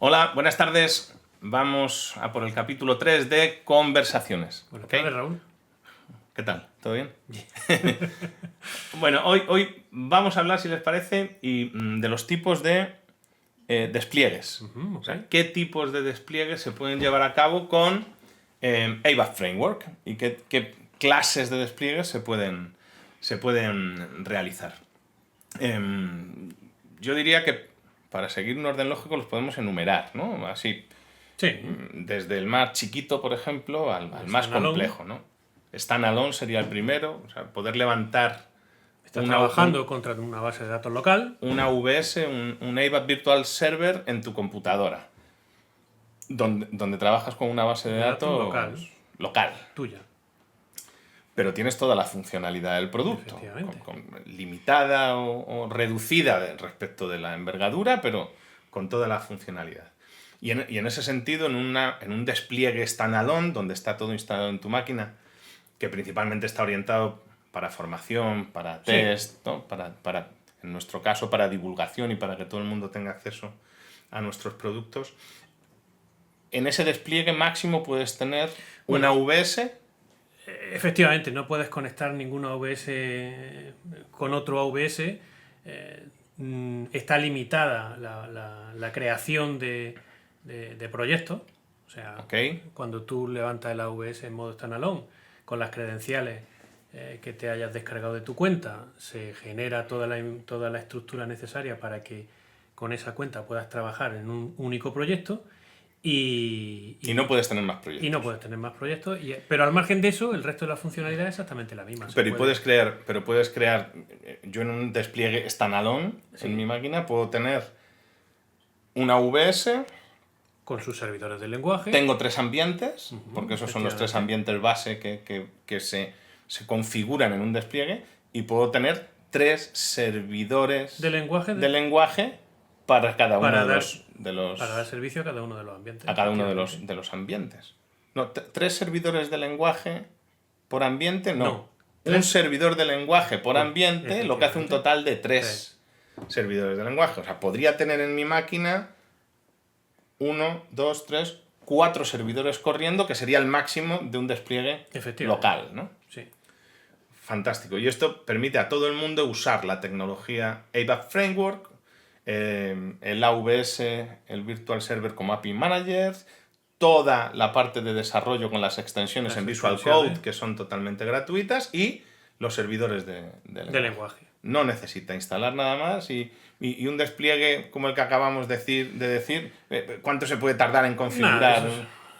Hola, buenas tardes. Vamos a por el capítulo 3 de Conversaciones. Buenas ¿Ok? tardes, Raúl. ¿Qué tal? ¿Todo bien? Bueno, hoy vamos a hablar, si les parece, de los tipos de despliegues. Ok. O sea, qué tipos de despliegues se pueden llevar a cabo con ABAP Framework y qué clases de despliegues se pueden realizar. Yo diría que para seguir un orden lógico los podemos enumerar, ¿no? Así, Sí. desde el más chiquito, por ejemplo, al más Standalone. complejo, ¿no? Standalone sería el primero, o sea, poder levantar Estás trabajando contra una base de datos local. una VS, un ABAP Virtual Server en tu computadora, donde trabajas con una base de datos local. Tuya. Pero tienes toda la funcionalidad del producto, Efectivamente. limitada o reducida respecto de la envergadura, pero con toda la funcionalidad. Y en ese sentido, en un despliegue standalone, donde está todo instalado en tu máquina, que principalmente está orientado para formación, para test, ¿no? En nuestro caso, para divulgación y para que todo el mundo tenga acceso a nuestros productos, en ese despliegue máximo puedes tener una VS. Efectivamente, no puedes conectar ninguna AVS con otro AVS. Está limitada la creación de proyectos. O sea, cuando tú levantas el AVS en modo standalone con las credenciales que te hayas descargado de tu cuenta, se genera toda la estructura necesaria para que con esa cuenta puedas trabajar en un único proyecto. Y no puedes tener más proyectos. Y no puedes tener más proyectos. Pero al margen de eso, el resto de la funcionalidad es exactamente la misma. Puedes crear, yo en un despliegue standalone en mi máquina puedo tener una VS con sus servidores de lenguaje. Tengo 3 ambientes, porque esos son los 3 ambientes base que se configuran en un despliegue, y puedo tener 3 servidores de lenguaje para cada uno de los para dar servicio a cada uno de los ambientes. A cada uno de los ambientes. No, 3 servidores de lenguaje por ambiente, no. Un servidor de lenguaje por ambiente, lo que hace un total de 3 servidores de lenguaje. O sea, podría tener en mi máquina 1, 2, 3, 4 servidores corriendo, que sería el máximo de un despliegue local, ¿no? Sí. Fantástico. Y esto permite a todo el mundo usar la tecnología ABAP Framework, el AVS, el Virtual Server como API Manager, toda la parte de desarrollo con las extensiones en Visual Code, que son totalmente gratuitas, y los servidores de lenguaje. No necesita instalar nada más y un despliegue como el que acabamos de decir, ¿cuánto se puede tardar en configurar?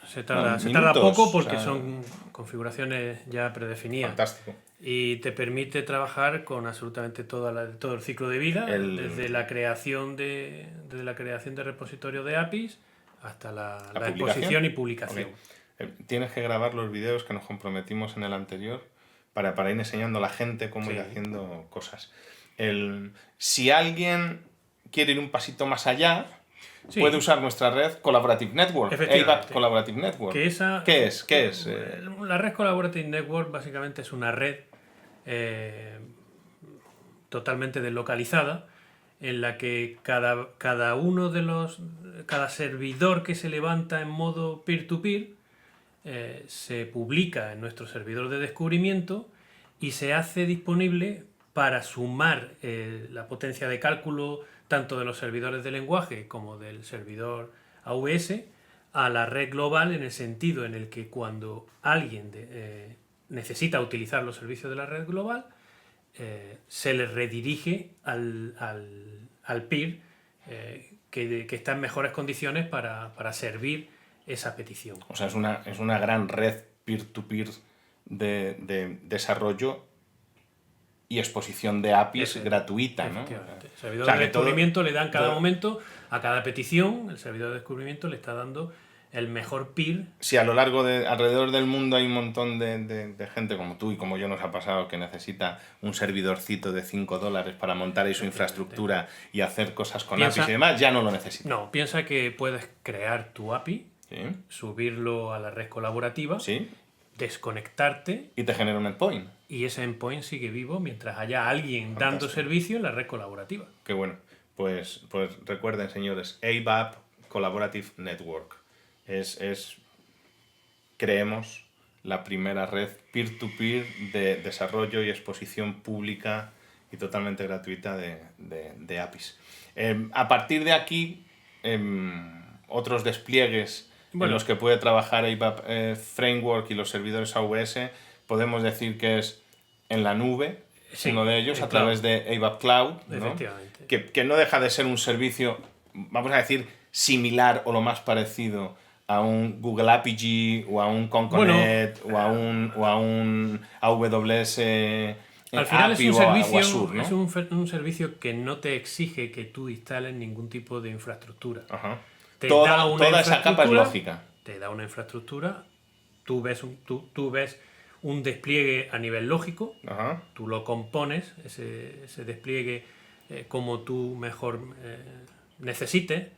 Se tarda poco porque son configuraciones ya predefinidas. Fantástico. Y te permite trabajar con absolutamente todo el ciclo de vida, desde la creación de repositorios de APIs hasta la exposición y publicación. Okay. Tienes que grabar los vídeos que nos comprometimos en el anterior para ir enseñando a la gente cómo ir haciendo cosas. Si alguien quiere ir un pasito más allá, puede usar nuestra red Collaborative Network, ABAP Collaborative Network. ¿Qué es? La red Collaborative Network básicamente es una red totalmente deslocalizada, en la que cada servidor que se levanta en modo peer-to-peer se publica en nuestro servidor de descubrimiento y se hace disponible para sumar la potencia de cálculo tanto de los servidores de lenguaje como del servidor AVS a la red global, en el sentido en el que cuando alguien necesita utilizar los servicios de la red global, se le redirige al peer que está en mejores condiciones para servir esa petición. O sea, es una gran red peer-to-peer de desarrollo y exposición de APIs gratuita, ¿no? El servidor de descubrimiento le da en cada momento, a cada petición, el servidor de descubrimiento le está dando el mejor peer. Si alrededor del mundo hay un montón de gente como tú y como yo nos ha pasado que necesita un servidorcito de $5 para montar ahí su infraestructura y hacer cosas con APIs y demás, ya no lo necesita. No, piensa que puedes crear tu API, subirlo a la red colaborativa, desconectarte y te genera un endpoint. Y ese endpoint sigue vivo mientras haya alguien dando servicio en la red colaborativa. Qué bueno. Pues recuerden, señores, ABAP Collaborative Network. Creemos, la primera red peer-to-peer de desarrollo y exposición pública y totalmente gratuita de APIs. A partir de aquí, otros despliegues en los que puede trabajar ABAP Framework y los servidores AWS, podemos decir que es en la nube, uno de ellos, a través de ABAP Cloud, ¿no? Que no deja de ser un servicio, vamos a decir, similar o lo más parecido a un Google APG o a un Conconet o a un AWS al final API es un servicio, o Azure, ¿no? es un servicio que no te exige que tú instales ningún tipo de infraestructura. Ajá. Toda esa capa es lógica. Te da una infraestructura, tú ves un despliegue a nivel lógico, Ajá. tú lo compones, ese despliegue como tú mejor necesites,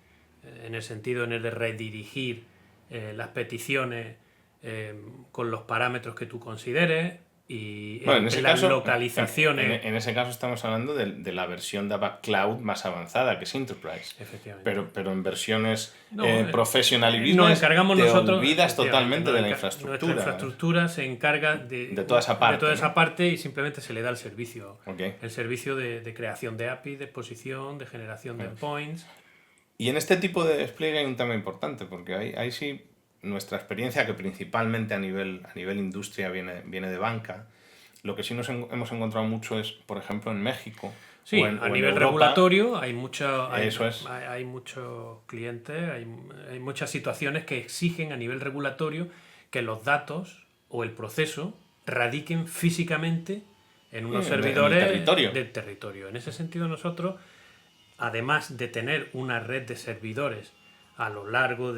en el sentido en el de redirigir las peticiones con los parámetros que tú consideres y en ese las caso, localizaciones. En ese caso estamos hablando de la versión de ABAP Cloud más avanzada, que es Enterprise. Efectivamente. Pero en versiones Professional y Business nos encargamos te nosotros, olvidas totalmente de la infraestructura. Nuestra infraestructura se encarga de toda esa parte, de toda esa parte y simplemente se le da el servicio. Okay. El servicio de creación de API, de exposición, de generación de endpoints. Y en este tipo de despliegue hay un tema importante, porque ahí sí nuestra experiencia, que principalmente a nivel industria viene de banca, lo que sí nos hemos encontrado mucho es, por ejemplo, en México. Sí, a nivel Europa, regulatorio hay muchos clientes, hay muchas situaciones que exigen a nivel regulatorio que los datos o el proceso radiquen físicamente en unos servidores del territorio. En ese sentido nosotros, además de tener una red de servidores a lo largo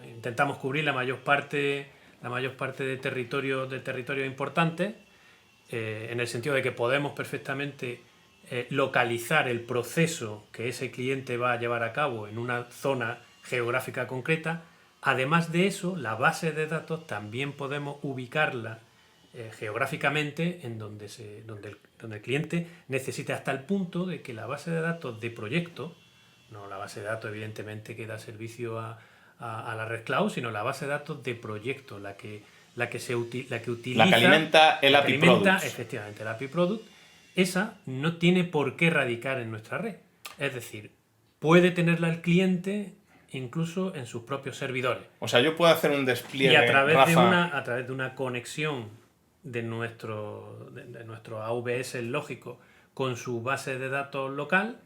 intentamos cubrir la mayor parte de territorio importante, en el sentido de que podemos perfectamente localizar el proceso que ese cliente va a llevar a cabo en una zona geográfica concreta. Además de eso, la base de datos también podemos ubicarla geográficamente en donde el cliente necesite, hasta el punto de que la base de datos de proyecto, no la base de datos evidentemente que da servicio a la red cloud, sino la base de datos de proyecto, la que utiliza, la que alimenta el API Product. Efectivamente, el API Product, esa no tiene por qué radicar en nuestra red. Es decir, puede tenerla el cliente incluso en sus propios servidores. O sea, yo puedo hacer un despliegue, y a través Rafa, de una conexión de nuestro AWS lógico con su base de datos local,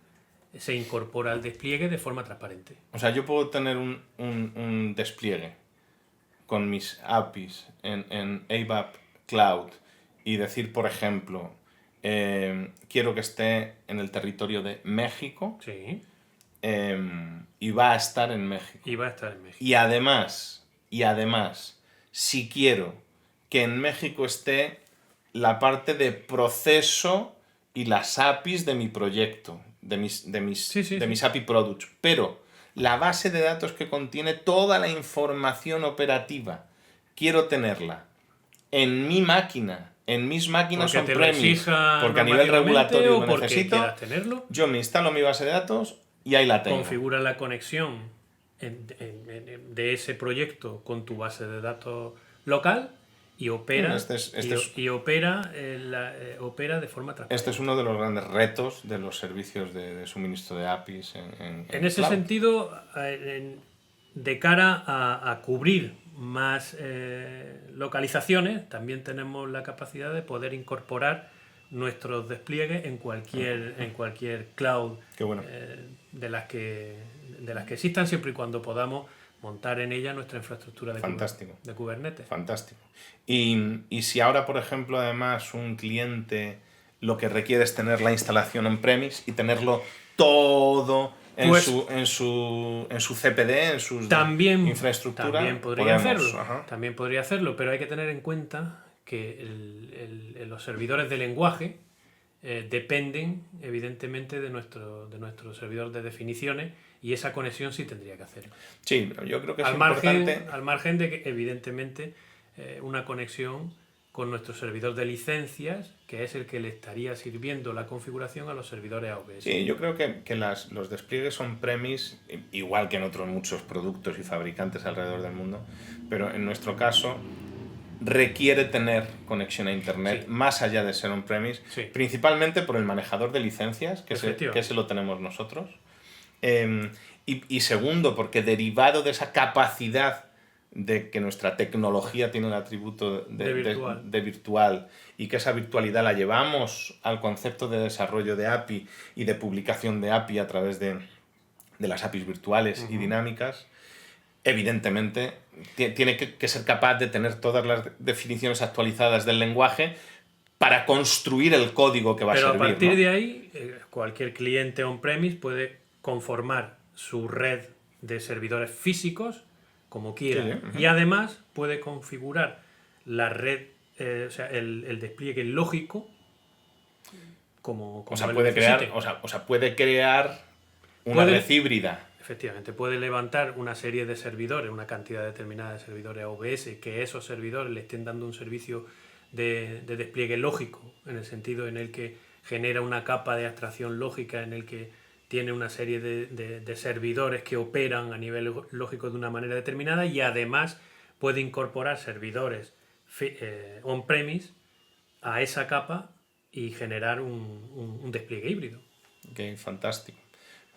se incorpora al despliegue de forma transparente. O sea, yo puedo tener un despliegue con mis APIs en ABAP Cloud y decir, por ejemplo, quiero que esté en el territorio de México. Sí. Y va a estar en México. Y además, si quiero que en México esté la parte de proceso y las APIs de mi proyecto, de mis API Products, pero la base de datos que contiene toda la información operativa, quiero tenerla en mi máquina, en mis máquinas on-premise, porque a nivel regulatorio lo necesito, yo me instalo mi base de datos y ahí la tengo. Configura la conexión de ese proyecto con tu base de datos local y opera, opera de forma transparente. Este es uno de los grandes retos de los servicios de suministro de APIs en ese cloud. Sentido, de cara a cubrir más localizaciones, también tenemos la capacidad de poder incorporar nuestros despliegues en cualquier cloud. Qué bueno. De las que existan, siempre y cuando podamos montar en ella nuestra infraestructura de Kubernetes. Fantástico. Y si ahora, por ejemplo, además un cliente lo que requiere es tener la instalación on-premise y tenerlo todo en su CPD, en su infraestructura. También podría hacerlo, pero hay que tener en cuenta que los servidores de lenguaje dependen evidentemente de nuestro servidor de definiciones, y esa conexión sí tendría que hacerlo. Sí, yo creo que es importante. Al margen de que evidentemente una conexión con nuestro servidor de licencias, que es el que le estaría sirviendo la configuración a los servidores AWS. Sí, yo creo que los despliegues on-premise, igual que en otros muchos productos y fabricantes alrededor del mundo, pero en nuestro caso requiere tener conexión a Internet, Sí. más allá de ser on-premise, Sí. principalmente por el manejador de licencias, que Efectivamente. ese lo tenemos nosotros. Y segundo, porque derivado de esa capacidad de que nuestra tecnología tiene el atributo de virtual y que esa virtualidad la llevamos al concepto de desarrollo de API y de publicación de API a través de las APIs virtuales y dinámicas, evidentemente tiene que ser capaz de tener todas las definiciones actualizadas del lenguaje para construir el código que va a servir. Pero a partir ¿no? de ahí, cualquier cliente on-premise puede conformar su red de servidores físicos como quiera. Sí, sí. Y además puede configurar la red, o sea, el despliegue lógico como O sea, él puede crear, necesite. o sea, puede crear una red híbrida. Efectivamente, puede levantar una serie de servidores, una cantidad determinada de servidores AWS, que esos servidores le estén dando un servicio de despliegue lógico, en el sentido en el que genera una capa de abstracción lógica, en el que tiene una serie de servidores que operan a nivel lógico de una manera determinada, y además puede incorporar servidores on-premise a esa capa y generar un despliegue híbrido. Ok, fantástico.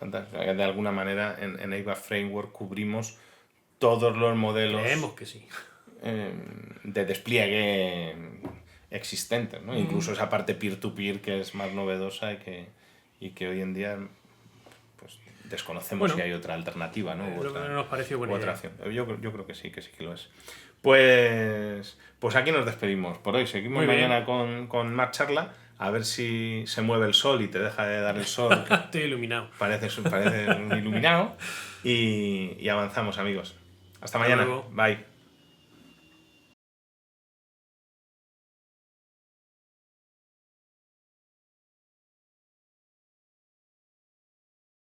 De alguna manera en EIVA Framework cubrimos todos los modelos Creemos que sí. de despliegue existentes, ¿no? Incluso esa parte peer-to-peer que es más novedosa y que hoy en día pues desconocemos si hay otra alternativa, ¿no? Nos pareció buena idea. Opción. Yo creo que sí que lo es. Pues aquí nos despedimos por hoy. Seguimos mañana con más charla. A ver si se mueve el sol y te deja de dar el sol. Estoy iluminado. Parece un iluminado. Y avanzamos, amigos. Hasta mañana. Luego. Bye.